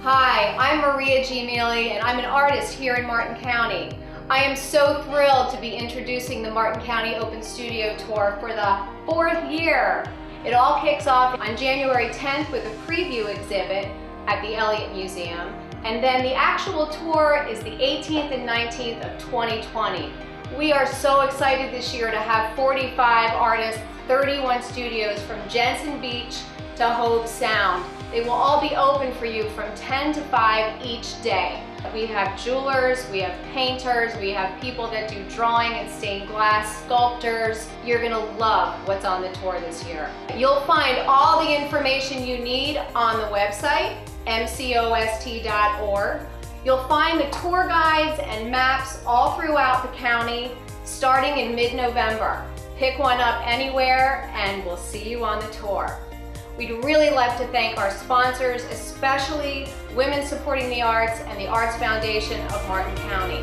Hi, I'm Maria G. Mealy, and I'm an artist here in Martin County. I am so thrilled to be introducing the Martin County Open Studio Tour for the 4th year. It all kicks off on January 10th with a preview exhibit at the Elliott Museum, and then the actual tour is the 18th and 19th of 2020. We are so excited this year to have 45 artists, 31 studios from Jensen Beach to Hobe Sound. They will all be open for you from 10 to 5 each day. We have jewelers, we have painters, we have people that do drawing and stained glass, sculptors. You're gonna love what's on the tour this year. You'll find all the information you need on the website, mcost.org. You'll find the tour guides and maps all throughout the county, starting in mid-November. Pick one up anywhere and we'll see you on the tour. We'd really love to thank our sponsors, especially Women Supporting the Arts and the Arts Foundation of Martin County.